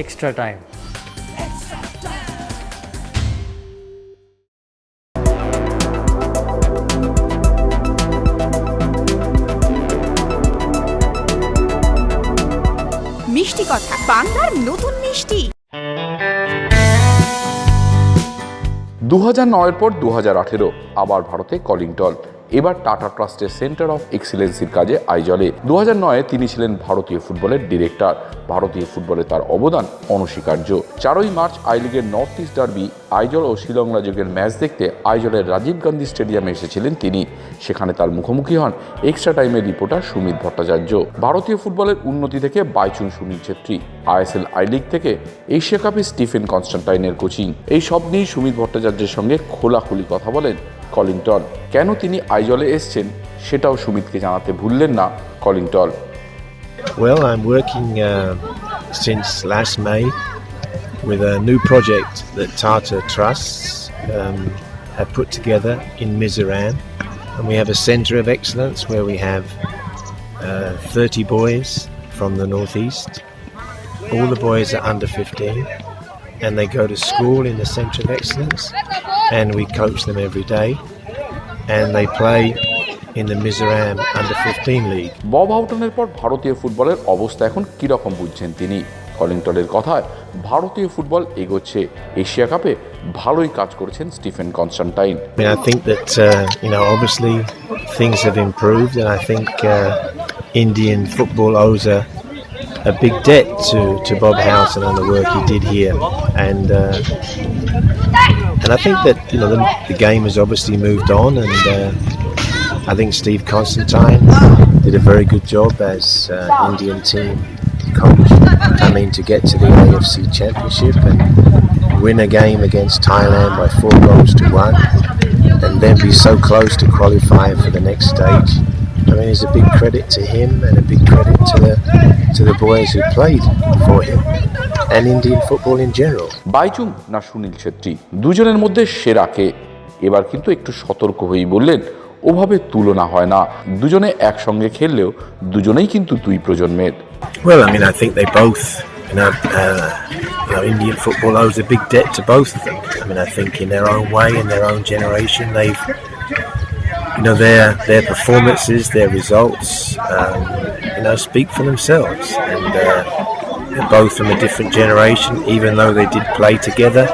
extra time. মিষ্টি কথা বাংলার নতুন মিষ্টি। 2009 পর 2018 আবার ভারতে কলিং টল, এবার টাটা ট্রাস্টের সেন্টার অফ এক্সিলেন্সির কাজে আইজলে। 2009 তিনি ছিলেন ভারতীয় ফুটবলের ডিরেক্টর। ভারতীয় ফুটবলে তার অবদান অনস্বীকার্য। 4 মার্চ আই লিগের নর্থ ইস্ট ডার্বি আইজল ও শিলং রাজকের ম্যাচ দেখতে আইজলের রাজীব গান্ধী স্টেডিয়ামে এসেছিলেন তিনি। সেখানে তার মুখোমুখি হন এক্সট্রা টাইমের রিপোর্টার সুমিত ভট্টাচার্য। ভারতীয় ফুটবলের উন্নতি থেকে Baichung Sunil Chhetri, ISL I league থেকে এশিয়া কাপে স্টিফেন কনস্টান্টাইনের কোচিং, এই সব নিয়েই সুমিত ভট্টাচার্যের সঙ্গে খোলাখুলি কথা বলেন কলিং টল। কেন তিনি আইজলে এসছেন সেটাও সুমিতকে জানাতে ভুললেন না কলিং টল। Well, I'm working since last May with a new project that Tata Trusts have put together in Mizoram, and we have a centre of excellence where we have 30 boys from the northeast. All the boys are under 15 and they go to school in the centre of excellence, and we coach them every day and they play in the Mizoram under 15 league. Bob হাউটনের পর ভারতীয় ফুটবলের অবস্থা এখন কি রকম বুঝছেন তিনি। কলিংটনের কথায় ভারতীয় ফুটবল এগোচ্ছে, এশিয়া কাপে ভালোই কাজ করেছেন Stephen Constantine. I think that obviously things have improved, and I think Indian football owes a big debt to Bob Houghton and the work he did here, and I think that the game has obviously moved on, and I think Steve Constantine did a very good job as Indian team coach, to get to the AFC Championship and win a game against Thailand by 4-1, and then be so close to qualifying for the next stage. It's a big credit to him and a big credit to the boys who played for him and Indian football in general. বাইচুং না সুনীল ছেত্রী, দুজনের মধ্যে সেরা কে? এবার কিন্তু একটু সতর্ক হয়েই বললেন ওভাবে তুলনা হয় না, দুজনে একসঙ্গে খেললেও দুজনেই কিন্তু দুই প্রজন্মের। Well, I think they both, Indian football owes a big debt to both of them. I think in their own way, in their own generation, they've, their performances, their results, speak for themselves. And they're both from a different generation, even though they did play together,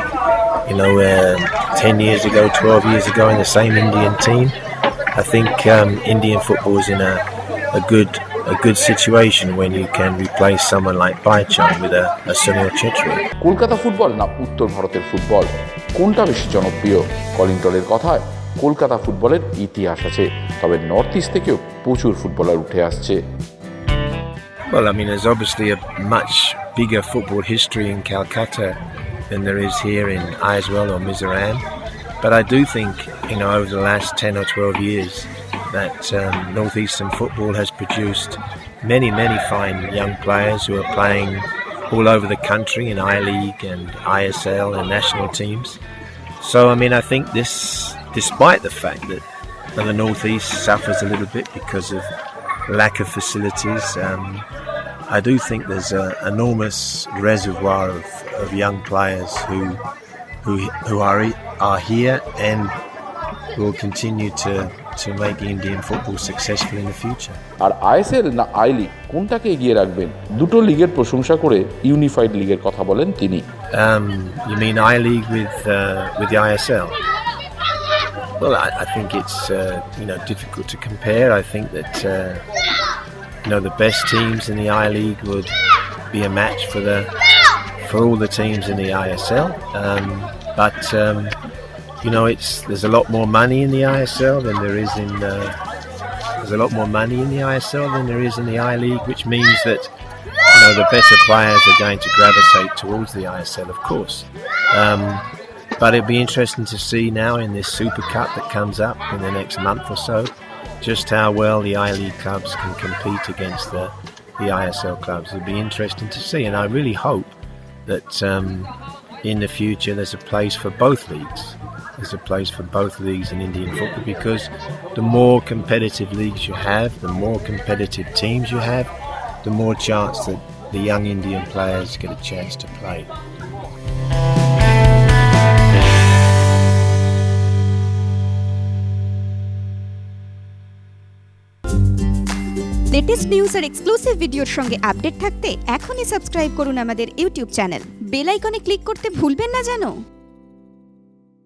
10 years ago, 12 years ago in the same Indian team. I think Indian football is in a good situation when you can replace someone like Bhaichung with a Sunil Chhetri. Kolkata football না উত্তর ভারতের football, কোনটা বেশি জনপ্রিয়? Calling টলের কথায় কলকাতা ফুটবলের ইতিহাস আছে, তবে নর্থ ইস্ট থেকেও প্রচুর ফুটবলার উঠে আসছে। Well, there's obviously a much bigger football history in Calcutta than there is here in Aizawl or Mizoram. But I do think, over the last 10 or 12 years that northeastern football has produced many, many fine young players who are playing all over the country in I-League and ISL and national teams. So, I think this, despite the fact that the northeast suffers a little bit because of lack of facilities, I do think there's an enormous reservoir of young players who are here and will continue to make Indian football successful in the future. আর ISL না I league, কোনটাকে এগিয়ে রাখবেন? দুটো লিগের প্রশংসা করে unified লিগের কথা বলেন তিনি। You mean I League with the ISL? Well, I think it's difficult to compare. I think that the best teams in the I League would be a match for all the teams in the ISL. But there's a lot more money in the ISL than there is in the I League, which means that the better players are going to gravitate towards the ISL, of course. But it'll be interesting to see now in this Super Cup that comes up in the next month or so, just how well the I League clubs can compete against the ISL clubs. It'll be interesting to see, and I really hope that in the future there's a place for both leagues. There's a place for both leagues in Indian football, because the more competitive leagues you have, the more competitive teams you have, the more chance that the young Indian players get a chance to play. Latest news আর exclusive ভিডিওর সঙ্গে update থাকতে এখনই subscribe করুন আমাদের YouTube channel. Bell আইকনে click করতে ভুলবেন না যেন।